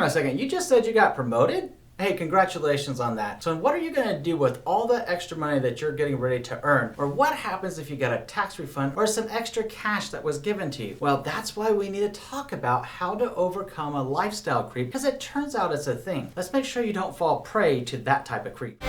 a second, you just said you got promoted? Hey, congratulations on that. So what are you going to do with all the extra money that you're getting ready to earn? Or what happens if you get a tax refund or some extra cash that was given to you? Well, that's why we need to talk about how to overcome a lifestyle creep, because it turns out it's a thing. Let's make sure you don't fall prey to that type of creep.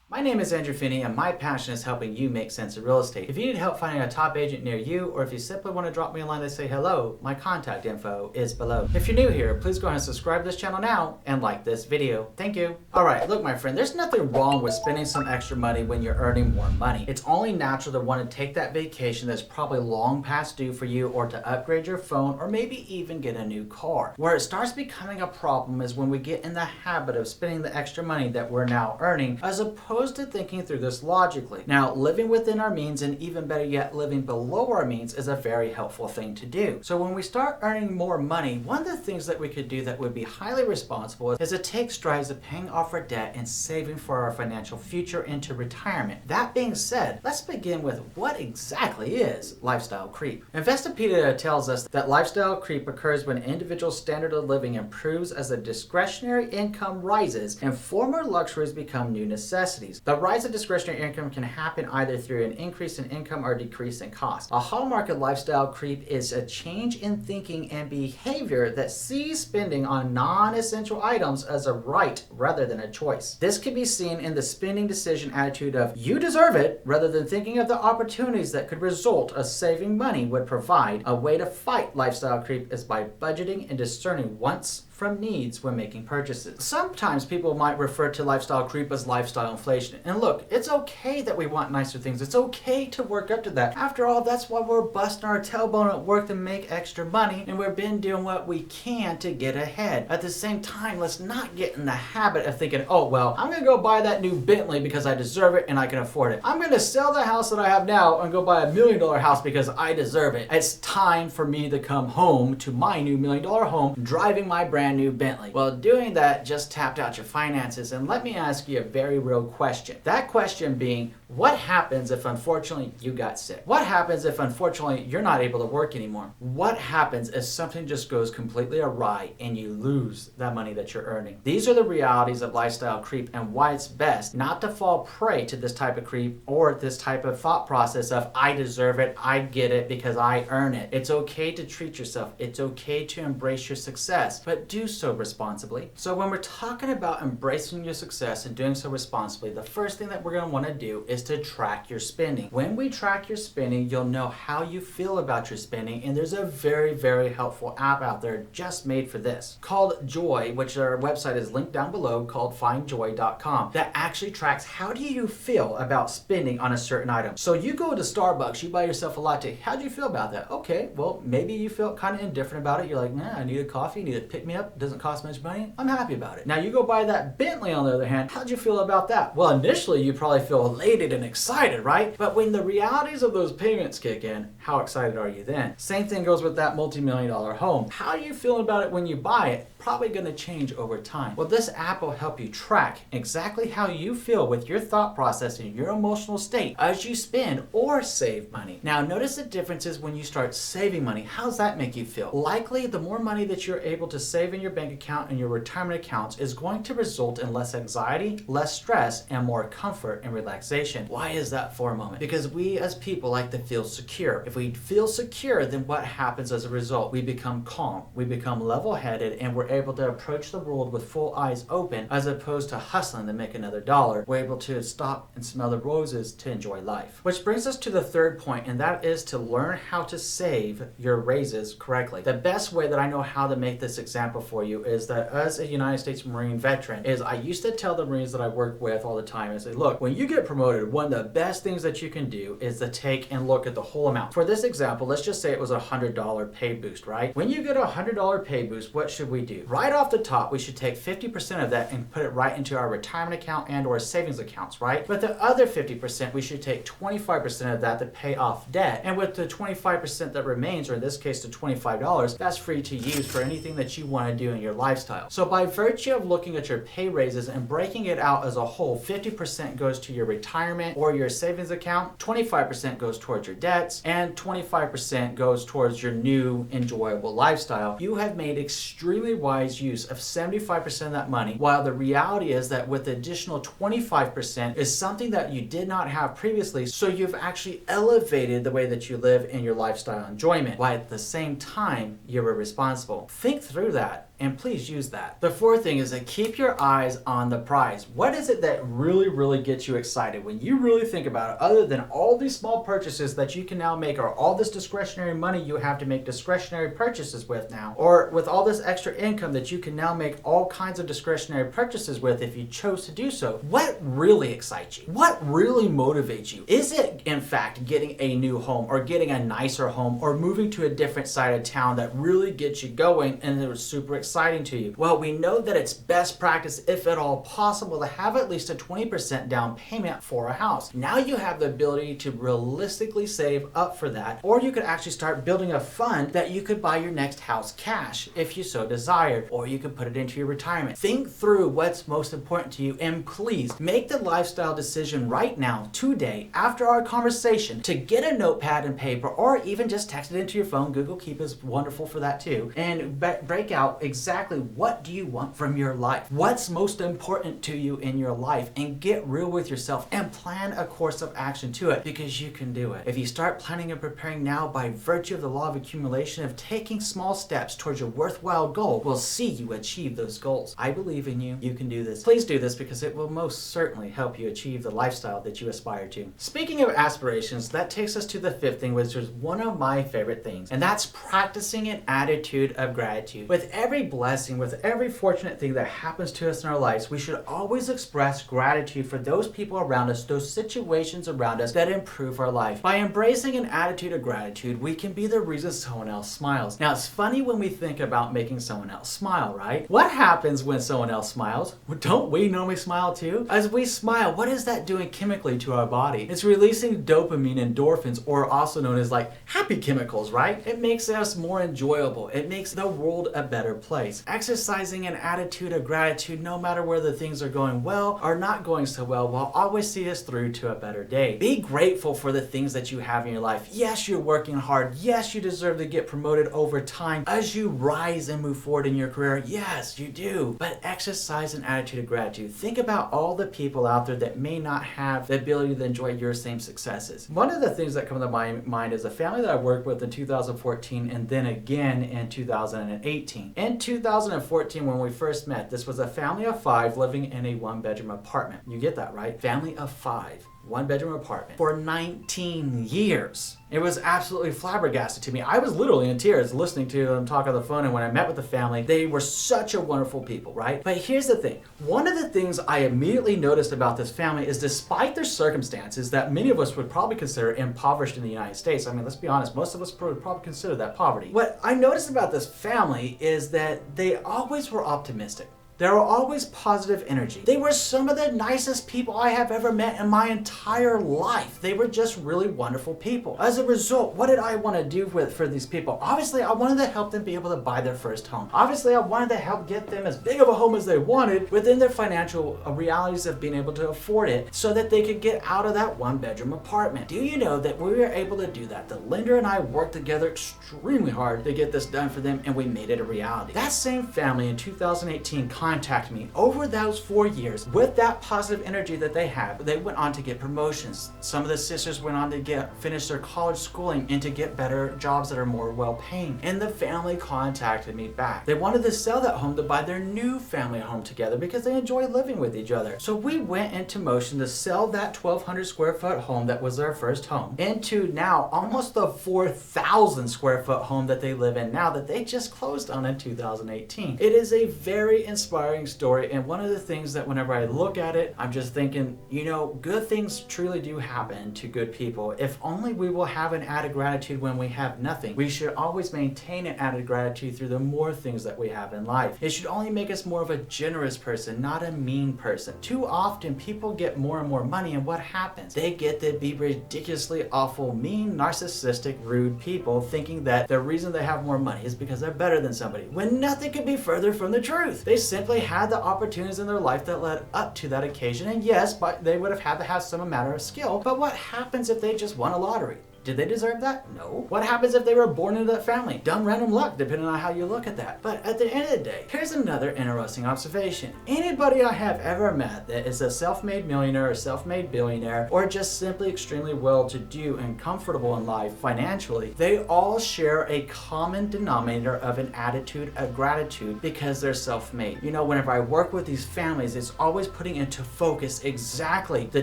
My name is Andrew Finney, and my passion is helping you make sense of real estate. If you need help finding a top agent near you, or if you simply want to drop me a line to say hello, my contact info is below. If you're new here, please go ahead and subscribe to this channel now and like this video. Thank you. All right, look, my friend, there's nothing wrong with spending some extra money when you're earning more money. It's only natural to want to take that vacation that's probably long past due for you, or to upgrade your phone, or maybe even get a new car. Where it starts becoming a problem is when we get in the habit of spending the extra money that we're now earning, as opposed to thinking through this logically. Now, living within our means, and even better yet, living below our means, is a very helpful thing to do. So when we start earning more money, one of the things that we could do that would be highly responsible is to take strides of paying off our debt and saving for our financial future into retirement. That being said, let's begin with what exactly is lifestyle creep. Investopedia tells us that lifestyle creep occurs when individual standard of living improves as the discretionary income rises and former luxuries become new necessities. The rise of discretionary income can happen either through an increase in income or decrease in cost. A hallmark of lifestyle creep is a change in thinking and behavior that sees spending on non-essential items as a right rather than a choice. This can be seen in the spending decision attitude of "you deserve it," rather than thinking of the opportunities that could result as saving money would provide. A way to fight lifestyle creep is by budgeting and discerning wants from needs when making purchases. Sometimes people might refer to lifestyle creep as lifestyle inflation. And look, it's okay that we want nicer things. It's okay to work up to that. After all, that's why we're busting our tailbone at work to make extra money, and we've been doing what we can to get ahead. At the same time, let's not get in the habit of thinking, oh, well, I'm gonna go buy that new Bentley because I deserve it and I can afford it. I'm gonna sell the house that I have now and go buy $1 million house because I deserve it. It's time for me to come home to my new $1 million home, driving my brand new Bentley. Well, doing that just tapped out your finances, and let me ask you a very real question. That question being, what happens if unfortunately you got sick? What happens if unfortunately you're not able to work anymore? What happens if something just goes completely awry and you lose that money that you're earning? These are the realities of lifestyle creep, and why it's best not to fall prey to this type of creep or this type of thought process of I deserve it, I get it because I earn it. It's okay to treat yourself. It's okay to embrace your success, but do so responsibly. So when we're talking about embracing your success and doing so responsibly, the first thing that we're going to want to do is to track your spending. When we track your spending, you'll know how you feel about your spending, and there's a very, very helpful app out there just made for this called Joy, which our website is linked down below, called findjoy.com, that actually tracks how do you feel about spending on a certain item. So you go to Starbucks, you buy yourself a latte. How do you feel about that? Okay, well, maybe you feel kind of indifferent about it. You're like, nah, I need a coffee, need to pick me up, doesn't cost much money, I'm happy about it. Now you go buy that Bentley on the other hand, how'd you feel about that? Well, initially you probably feel elated and excited, right? But when the realities of those payments kick in, how excited are you then? Same thing goes with that multi-million-dollar home. How are you feeling about it when you buy it? Probably going to change over time. Well, this app will help you track exactly how you feel with your thought process and your emotional state as you spend or save money. Now, notice the differences when you start saving money. How does that make you feel? Likely, the more money that you're able to save in your bank account and your retirement accounts is going to result in less anxiety, less stress, and more comfort and relaxation. Why is that for a moment? Because we as people like to feel secure. If we feel secure, then what happens as a result? We become calm, we become level-headed, and we're able to approach the world with full eyes open as opposed to hustling to make another dollar. We're able to stop and smell the roses to enjoy life. Which brings us to the third point, and that is to learn how to save your raises correctly. The best way that I know how to make this example for you is that as a United States Marine veteran, is I used to tell the Marines that I work with all the time, I say, look, when you get promoted, one of the best things that you can do is to take and look at the whole amount. For this example, let's just say it was a $100 pay boost, right? When you get a $100 pay boost, what should we do? Right off the top, we should take 50% of that and put it right into our retirement account and or savings accounts, right? But the other 50%, we should take 25% of that to pay off debt. And with the 25% that remains, or in this case, the $25, that's free to use for anything that you want to do in your lifestyle. So by virtue of looking at your pay raises and breaking it out as a whole, 50% goes to your retirement retirement or your savings account, 25% goes towards your debts, and 25% goes towards your new enjoyable lifestyle. You have made extremely wise use of 75% of that money, while the reality is that with the additional 25% is something that you did not have previously, so you've actually elevated the way that you live in your lifestyle enjoyment, while at the same time you're responsible. Think through that and please use that. The fourth thing is to keep your eyes on the prize. What is it that really gets you excited when you really think about it, other than all these small purchases that you can now make, or all this discretionary money you have to make discretionary purchases with now, or with all this extra income that you can now make all kinds of discretionary purchases with if you chose to do so? What really excites you? What really motivates you? Is it in fact getting a new home, or getting a nicer home, or moving to a different side of town that really gets you going and it's super exciting to you? Well, we know that it's best practice, if at all possible, to have at least a 20% down payment for a house. Now you have the ability to realistically save up for that, or you could actually start building a fund that you could buy your next house cash if you so desired, or you could put it into your retirement. Think through what's most important to you, and please make the lifestyle decision right now, today, after our conversation, to get a notepad and paper, or even just text it into your phone. Google Keep is wonderful for that too, and break out exactly what do you want from your life, what's most important to you in your life, and get real with yourself and plan a course of action to it, because you can do it. If you start planning and preparing now, by virtue of the law of accumulation of taking small steps towards your worthwhile goal, will see you achieve those goals. I believe in you. You can do this. Please do this, because it will most certainly help you achieve the lifestyle that you aspire to. Speaking of aspirations, that takes us to the fifth thing, which is one of my favorite things, and that's practicing an attitude of gratitude. With every blessing, with every fortunate thing that happens to us in our lives, we should always express gratitude for those people around us, those situations around us that improve our life. By embracing an attitude of gratitude, we can be the reason someone else smiles. Now, it's funny when we think about making someone else smile, right? What happens when someone else smiles? Well, don't we normally smile too? As we smile, what is that doing chemically to our body? It's releasing dopamine, endorphins, or also known as like happy chemicals, right? It makes us more enjoyable. It makes the world a better place. Exercising an attitude of gratitude, no matter whether things are going well or not going so well, will always see us through to a better day. Be grateful for the things that you have in your life. Yes, you're working hard. Yes, you deserve to get promoted over time as you rise and move forward in your career. Yes, you do. But exercise an attitude of gratitude. Think about all the people out there that may not have the ability to enjoy your same successes. One of the things that come to my mind is a family that I worked with in 2014 and then again in 2018. In 2014, when we first met, this was a family of 5 living in a 1-bedroom apartment. You get that, right? Family of 5. 1-bedroom apartment for 19 years. It was absolutely flabbergasted to me. I was literally in tears listening to them talk on the phone, and when I met with the family, they were such a wonderful people, right? But here's the thing. One of the things I immediately noticed about this family is, despite their circumstances that many of us would probably consider impoverished in the United States, I mean, let's be honest, most of us would probably consider that poverty. What I noticed about this family is that they always were optimistic. They were always positive energy. They were some of the nicest people I have ever met in my entire life. They were just really wonderful people. As a result, what did I want to do for these people? Obviously, I wanted to help them be able to buy their first home. Obviously, I wanted to help get them as big of a home as they wanted within their financial realities of being able to afford it, so that they could get out of that 1-bedroom apartment. Do you know that we were able to do that? The lender and I worked together extremely hard to get this done for them, and we made it a reality. That same family in 2018 contacted me over those 4 years with that positive energy that they have. They went on to get promotions. Some of the sisters went on to finish their college schooling and to get better jobs that are more well-paying. And the family contacted me back. They wanted to sell that home to buy their new family home together because they enjoy living with each other. So we went into motion to sell that 1,200 square foot home that was their first home into now almost the 4,000 square foot home that they live in now, that they just closed on in 2018. It is a very inspiring story, and one of the things that whenever I look at it, I'm just thinking, you know, good things truly do happen to good people. If only we will have an added gratitude when we have nothing. We should always maintain an added gratitude through the more things that we have in life. It should only make us more of a generous person, not a mean person. Too often people get more and more money, and what happens? They get to be ridiculously awful, mean, narcissistic, rude people, thinking that the reason they have more money is because they're better than somebody, when nothing could be further from the truth. They simply had the opportunities in their life that led up to that occasion. And yes, but they would have had to have some amount of skill. But what happens if they just won a lottery? Did they deserve that? No. What happens if they were born into that family? Dumb random luck, depending on how you look at that. But at the end of the day, here's another interesting observation. Anybody I have ever met that is a self-made millionaire or self-made billionaire, or just simply extremely well-to-do and comfortable in life financially, they all share a common denominator of an attitude of gratitude because they're self-made. You know, whenever I work with these families, it's always putting into focus exactly the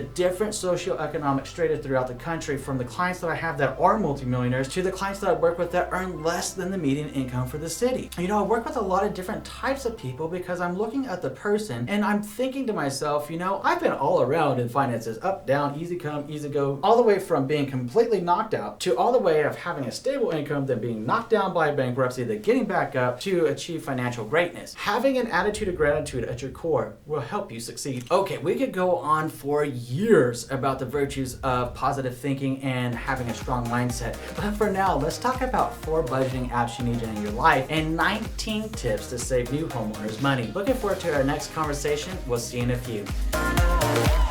different socioeconomic strata throughout the country, from the clients that I have that are multimillionaires to the clients that I work with that earn less than the median income for the city. You know, I work with a lot of different types of people because I'm looking at the person and I'm thinking to myself, you know, I've been all around in finances, up, down, easy come, easy go, all the way from being completely knocked out to all the way of having a stable income, then being knocked down by bankruptcy, then getting back up to achieve financial greatness. Having an attitude of gratitude at your core will help you succeed. Okay, we could go on for years about the virtues of positive thinking and having a strong mindset. But for now, let's talk about 4 budgeting apps you need in your life and 19 tips to save new homeowners money. Looking forward to our next conversation. We'll see you in a few.